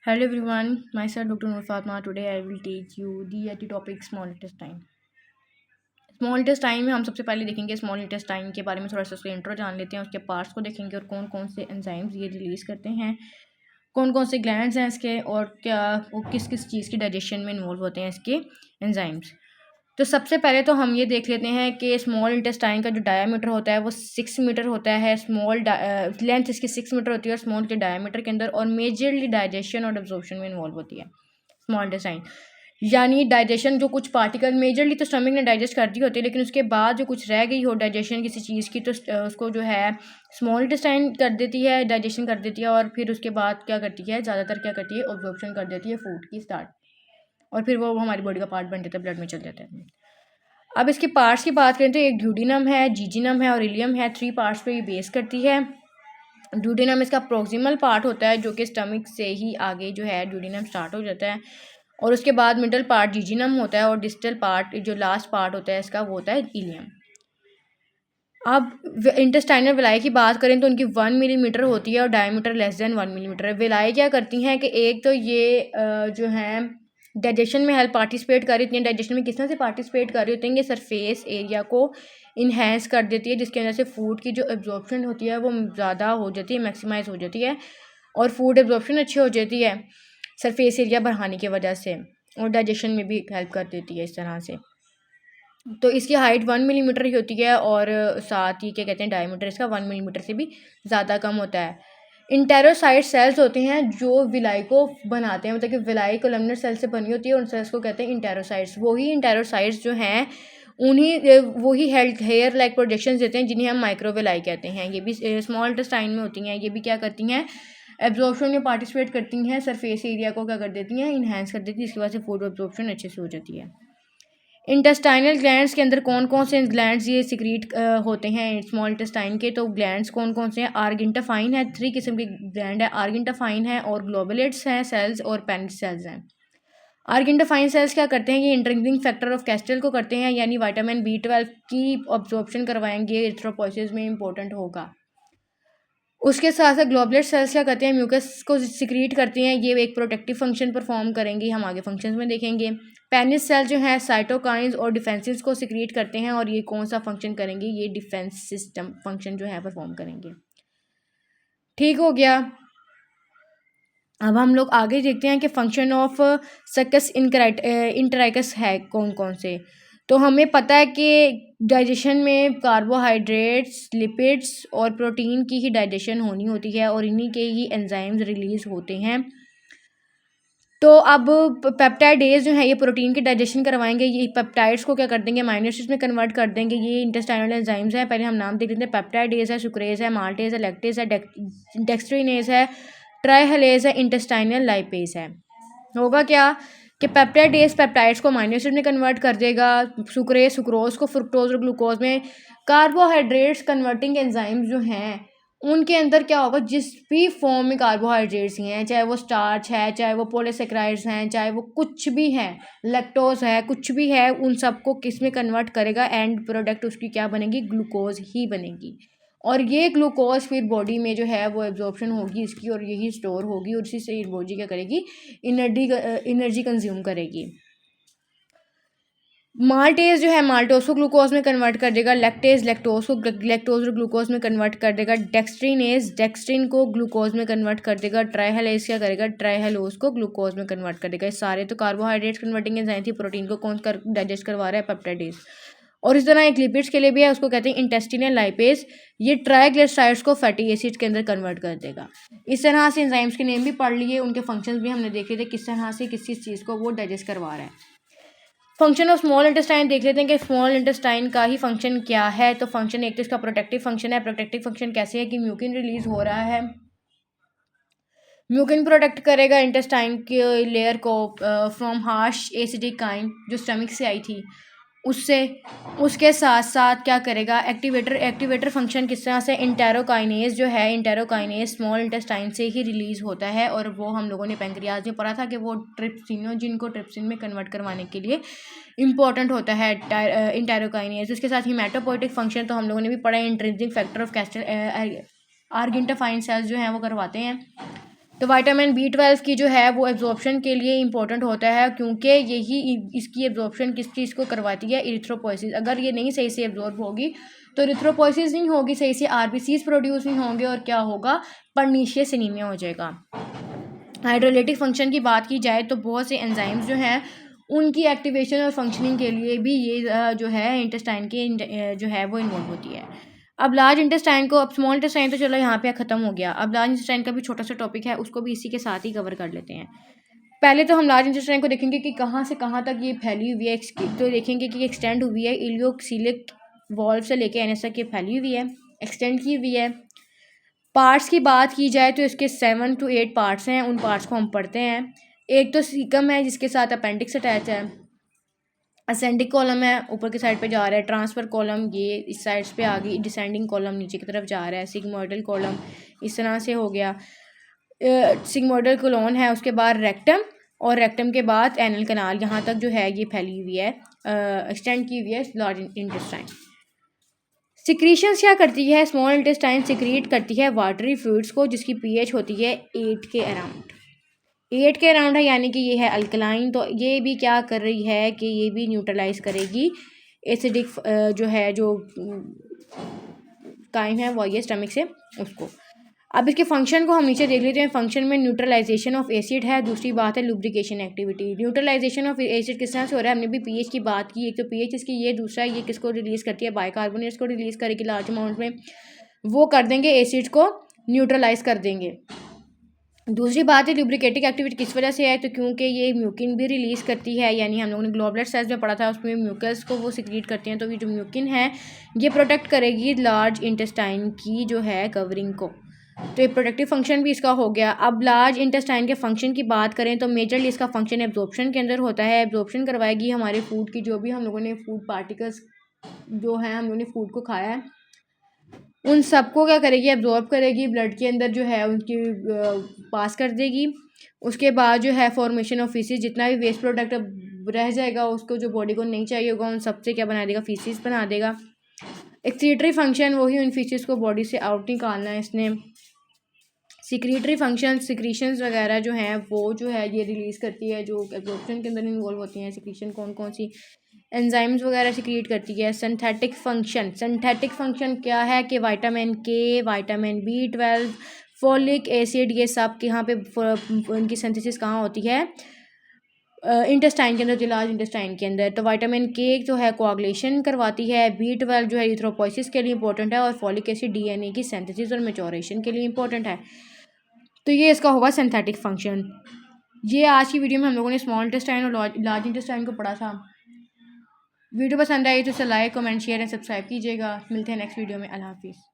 Hello everyone, myself Dr. Nur Fatma. Today I will teach you the topic small intestine. Small intestine में हम सबसे पहले देखेंगे small intestine के बारे में थोड़ा सा उसका इंट्रो जान लेते हैं, उसके पार्ट्स को देखेंगे और कौन कौन से एंजाइम्स ये रिलीज़ करते हैं, कौन कौन से ग्लैंड्स हैं इसके और क्या वो किस किस चीज़ की डाइजेशन में इन्वॉल्व होते हैं इसके एंजाइम्स। तो सबसे पहले तो हम ये देख लेते हैं कि स्मॉल इंटेस्टाइन का जो डायामीटर होता है वो 6 मीटर होता है। लेंथ इसकी 6 मीटर होती है और स्मॉल के डायामीटर के अंदर, और मेजरली डाइजेशन और एब्जॉर्प्शन में इन्वॉल्व होती है स्मॉल इंटेस्टाइन। यानी डाइजेशन जो कुछ पार्टिकल मेजरली तो स्टमक ने डाइजेस्ट कर दी होती है, लेकिन उसके बाद जो कुछ रह गई हो डाइजेशन किसी चीज़ की, तो उसको जो है स्मॉल इंटेस्टाइन कर देती है, डाइजेशन कर देती है, और फिर उसके बाद क्या करती है, ज़्यादातर क्या करती है, ऑब्जॉर्प्शन कर देती है फूड की स्टार्ट, और फिर वो हमारी बॉडी का पार्ट बन जाता है, ब्लड में चल जाता है। अब इसके पार्ट्स की बात करें तो एक ड्यूडिनम है, जीजीनम है और इलियम है। 3 पार्ट्स पे ये बेस करती है। ड्यूडिनम इसका प्रोक्सिमल पार्ट होता है जो कि स्टमक से ही आगे जो है ड्यूडिनम स्टार्ट हो जाता है, और उसके बाद मिडल पार्ट जीजीनम होता है, और डिस्टल पार्ट जो लास्ट पार्ट होता है इसका वो होता है इलियम। अब इंटेस्टाइनल विलाई की बात करें तो उनकी 1 मिलीमीटर होती है और डायमीटर लेस देन 1 मिलीमीटर है। विलाई क्या करती हैं कि एक तो ये जो है डाइजेशन में हेल्प पार्टिसिपेट कर रही हैं। डाइजेशन में किस तरह से पार्टिसिपेट कर रही होती हैं, ये सरफेस एरिया को इन्हेंस कर देती है, जिसकी वजह से फूड की जो एब्जॉर्प्शन होती है वो ज़्यादा हो जाती है, मैक्सिमाइज हो जाती है, और फूड एब्जॉर्प्शन अच्छी हो जाती है सरफेस एरिया बढ़ाने की वजह से, और डाइजेशन में भी हेल्प कर देती है इस तरह से। तो इसकी हाइट 1 मिलीमीटर ही होती है, और साथ ही क्या कहते हैं डायमीटर इसका 1 मिलीमीटर से भी ज़्यादा कम होता है। इंटेरोसाइट सेल्स होते हैं जो विलाई को बनाते हैं, मतलब कि विलाई कोलमनर सेल से बनी होती है, उन सेल्स को कहते हैं इंटेरोसाइट्स। वही इंटेरोसाइट्स जो हैं उन्हीं वही हेयर लाइक प्रोजेक्शन देते हैं जिन्हें हम माइक्रोविलाई कहते हैं। ये भी स्मॉल इंटेस्टाइन में होती हैं। ये भी क्या करती हैं, एब्जॉर्प्शन में पार्टिसिपेट करती हैं, सरफेस एरिया को क्या कर देती हैं, इन्हेंस कर देती है, जिसकी वजह से फूड एब्जॉर्प्शन अच्छे से हो जाती है। इंटेस्टाइनल ग्लैंड्स के अंदर कौन कौन से ग्लैंड्स ये सिक्रीट होते हैं स्मॉल इंटेस्टाइन के, तो ग्लैंड्स कौन कौन से हैं, आर्गेंटाफाइन है, 3 किस्म के ग्लैंड है, आर्गेंटाफाइन है और ग्लोबुलेट्स हैं सेल्स, और पेनिट सेल्स हैं। आर्गेंटाफाइन सेल्स क्या करते हैं, ये इंट्रिंसिक फैक्टर ऑफ कैस्टल को करते हैं, यानी विटामिन B12 की ऑब्जॉर्प्शन करवाएंगे, एरिथ्रोपोइसिस में इंपॉर्टेंट होगा। उसके साथ साथ ग्लोबुलेट सेल्स क्या करते हैं, म्यूकस को सिक्रीट करती हैं, ये एक प्रोटेक्टिव फंक्शन परफॉर्म करेंगी, हम आगे फंक्शंस में देखेंगे। पेनिस सेल जो है साइटोकाइंस और डिफेंसिस को सिक्रीट करते हैं, और ये कौन सा फंक्शन करेंगे, ये डिफेंस सिस्टम फंक्शन जो है परफॉर्म करेंगे। ठीक हो गया। अब हम लोग आगे देखते हैं कि फंक्शन ऑफ सक्कस इंटराइकस है कौन कौन से। तो हमें पता है कि डाइजेशन में कार्बोहाइड्रेट्स, लिपिड्स और प्रोटीन की ही डाइजेशन होनी होती है, और इन्हीं के ही एंजाइम्स रिलीज होते हैं। तो अब पेप्टाइडेज जो है ये प्रोटीन की डाइजेशन करवाएंगे। ये पेप्टाइड्स को क्या कर देंगे, अमाइनो एसिड्स में कन्वर्ट कर देंगे। ये इंटेस्टाइनल एंजाइम्स हैं। पहले हम नाम देख लेते हैं। पेप्टाइडेज है, सुक्रेज है, माल्टेज है, लैक्टेज है, डेक्स्ट्रीनेज है, ट्राइहलेज है, इंटेस्टाइनल लाइपेज है। होगा क्या कि पेप्टाइडेज पेप्टाइड्स को अमाइनो एसिड में कन्वर्ट कर देगा, सुक्रेज सुक्रोज को फ्रुक्टोज और ग्लूकोज में। कार्बोहाइड्रेट्स कन्वर्टिंग एंजाइम्स जो हैं उनके अंदर क्या होगा, जिस भी फॉर्म में कार्बोहाइड्रेट्स हैं, चाहे वो स्टार्च है, चाहे वो पॉलीसेकेराइड्स हैं, चाहे वो कुछ भी है, लैक्टोज है, कुछ भी है, उन सबको किस में कन्वर्ट करेगा, एंड प्रोडक्ट उसकी क्या बनेगी, ग्लूकोज ही बनेगी। और ये ग्लूकोज फिर बॉडी में जो है वो एब्जॉर्प्शन होगी इसकी, और यही स्टोर होगी, और उसी से बॉडी क्या करेगी, एनर्जी कंज्यूम करेगी। माल्टेज जो है माल्टोज को ग्लूकोज में कन्वर्ट कर देगा, लैक्टेज लैक्टोज को लैक्टोज और ग्लूकोज में कन्वर्ट कर देगा, डेक्स्ट्रीनेज डेक्स्ट्रीन को ग्लूकोज में कन्वर्ट कर देगा, ट्राइहेलेज क्या करेगा, ट्राइहेलोज को ग्लूकोज में कन्वर्ट कर देगा। ये सारे तो कार्बोहाइड्रेट्स कन्वर्टिंग एंजाइम थी। प्रोटीन को कौन कर डाइजेस्ट करवा रहा है, पेप्टाइडेज। और इस तरह एक लिपिड्स के लिए भी है, उसको कहते हैं इंटेस्टिनल लाइपेज। ये ट्राइग्लिसराइड्स को फैटी एसिड के अंदर कन्वर्ट कर देगा। इस तरह से एंजाइम्स के नेम भी पढ़ लिए, उनके फंक्शंस भी हमने देखे थे, किस तरह से किस चीज़ को वो डाइजेस्ट करवा रहा है। फंक्शन ऑफ स्मॉल इंटेस्टाइन देख लेते हैं कि स्मॉल इंटेस्टाइन का ही फंक्शन क्या है। तो फंक्शन एक तो इसका प्रोटेक्टिव फंक्शन है। प्रोटेक्टिव फंक्शन कैसे है कि म्यूकिन रिलीज हो रहा है, म्यूकिन प्रोटेक्ट करेगा इंटेस्टाइन के लेयर को फ्रॉम हार्श एसिडिक काइंड जो स्टमक से आई थी उससे। उसके साथ साथ क्या करेगा, एक्टिवेटर फंक्शन किस तरह से, इंटेरोकाइनेज जो है, इंटेरोकाइनेज स्मॉल इंटेस्टाइन से ही रिलीज होता है, और वो हम लोगों ने पैंक्रियाज में पढ़ा था कि वो ट्रिप्सिनोजिन को ट्रिप्सिन में कन्वर्ट करवाने के लिए इंपॉर्टेंट होता है इंटेरोकाइनेज। उसके साथ हीमेटोपोइटिक फंक्शन तो हम लोगों ने भी पढ़ा है, intrinsic factor of Castle argentaffin cells जो हैं वो करवाते हैं। तो विटामिन B12 की जो है वो एब्जॉर्प्शन के लिए इंपॉर्टेंट होता है, क्योंकि यही इसकी एब्जॉर्प्शन किस चीज़ को करवाती है, इरिथ्रोपोइसिस। अगर ये नहीं सही से एब्जॉर्ब होगी तो इरिथ्रोपोइसिस नहीं होगी, सही से RBCs प्रोड्यूस नहीं होंगे, और क्या होगा, पर्नीशियस एनीमिया हो जाएगा। हाइड्रोलाइटिक फंक्शन की बात की जाए तो बहुत से एंजाइम्स जो हैं उनकी एक्टिवेशन और फंक्शनिंग के लिए भी ये जो है इंटेस्टाइन की जो है वो इन्वॉल्व होती है। अब लार्ज इंटेस्टाइन को, अब स्मॉल इंटेस्टाइन तो चलो यहाँ पे ख़त्म हो गया, अब लार्ज इंटेस्टाइन का भी छोटा सा टॉपिक है, उसको भी इसी के साथ ही कवर कर लेते हैं। पहले तो हम लार्ज इंटेस्टाइन को देखेंगे कि कहाँ से कहाँ तक ये फैली हुई है, तो देखेंगे कि एक्सटेंड हुई है इलियोक्सिलिक वॉल्व से लेके एनएस तक ये फैली हुई है, एक्सटेंड की हुई है। पार्ट्स की बात की जाए तो इसके 7 to 8 पार्ट्स हैं, उन पार्ट्स को हम पढ़ते हैं। एक तो सीकम है जिसके साथ अपेंडिक्स अटैच है, असेंडिंग कॉलम है ऊपर की साइड पे जा रहा है, ट्रांसफर कॉलम ये इस साइड्स पे आ गई, डिसेंडिंग कॉलम नीचे की तरफ जा रहा है, सिग्मोइडल कॉलम इस तरह से हो गया, सिग्मोइडल कोलोन है, उसके बाद रेक्टम, और रेक्टम के बाद एनल कनाल, यहाँ तक जो है ये फैली हुई है, एक्सटेंड की हुई है लार्ज इंटेस्टाइन। सिक्रीशंस क्या करती है, स्मॉल इंटेस्टाइन सिक्रीट करती है वाटरी फ्लूइड्स को जिसकी पीएच होती है 8 के अराउंड, 8 के अराउंड है, यानी कि ये है अल्कलाइन। तो ये भी क्या कर रही है कि ये भी न्यूट्रलाइज करेगी एसिडिक जो है जो काइम है वो ये स्टमक से उसको। अब इसके फंक्शन को हम नीचे देख लेते हैं। फंक्शन में न्यूट्रलाइजेशन ऑफ एसिड है, दूसरी बात है lubrication activity. Neutralisation of acid किस तरह से हो रहा है, हमने भी पीएच की बात की, एक तो पीएच इसकी ये, दूसरा ये किसको रिलीज़ करती है, बाइकार्बोनेट्स को रिलीज़ करेगी लार्ज अमाउंट में, वो कर देंगे एसिड्स को न्यूट्रलाइज कर देंगे। दूसरी बात है लुब्रिकेटिंग एक्टिविटी किस वजह से है, तो क्योंकि ये म्यूकिन भी रिलीज़ करती है, यानी हम लोगों ने ग्लोबुलर सेल्स में पढ़ा था उसमें म्यूकस को वो सिक्रीट करती हैं, तो ये जो म्यूकिन है ये प्रोटेक्ट करेगी लार्ज इंटेस्टाइन की जो है कवरिंग को, तो ये प्रोटेक्टिव फंक्शन भी इसका हो गया। अब लार्ज इंटेस्टाइन के फंक्शन की बात करें तो मेजरली इसका फंक्शन एब्जॉर्प्शन के अंदर होता है, एब्जॉर्प्शन करवाएगी हमारे फूड की, जो भी हम लोगों ने फूड पार्टिकल्स जो हैं हम लोगों ने फूड को खाया है उन सबको क्या करेगी, एब्जॉर्ब करेगी, ब्लड के अंदर जो है उनकी पास कर देगी। उसके बाद जो है फॉर्मेशन ऑफ फीसिस, जितना भी वेस्ट प्रोडक्ट रह जाएगा उसको जो बॉडी को नहीं चाहिए होगा उन सबसे क्या बना देगा, फीसिस बना देगा। एक्सीटरी फंक्शन वही उन फीसिस को बॉडी से आउट निकालना है इसने। सिक्रीटरी फंक्शन, सिक्रीशंस वगैरह जो हैं वो जो है ये रिलीज़ करती है, जो एब्जॉर्प्शन के अंदर इन्वॉल्व होती हैं। सिक्रीशन कौन कौन सी, एंजाइम्स वगैरह सिक्रीट करती है। सिंथेटिक फंक्शन, सिंथेटिक फंक्शन क्या है कि विटामिन के, विटामिन B12, फोलिक एसिड, ये सब के यहाँ पे उनकी सिंथेसिस कहाँ होती है, इंटेस्टाइन के अंदर, जो लार्ज इंटेस्टाइन के अंदर। तो विटामिन के जो है कोआगुलेशन करवाती है, B12 जो है इरिथ्रोपोइसिस के लिए इंपॉर्टेंट है, और फोलिक एसिड DNA की सिंथेसिस और मैच्योरेशन के लिए इंपॉर्टेंट है। तो ये इसका होगा सिंथेटिक फंक्शन। ये आज की वीडियो में हम लोगों ने स्मॉल इंटेस्टाइन और लार्ज इंटेस्टाइन को पढ़ा था। वीडियो पसंद आई तो इसे like, comment, share and subscribe कीजिएगा। मिलते हैं नेक्स्ट वीडियो में। अल्लाह हाफिज़।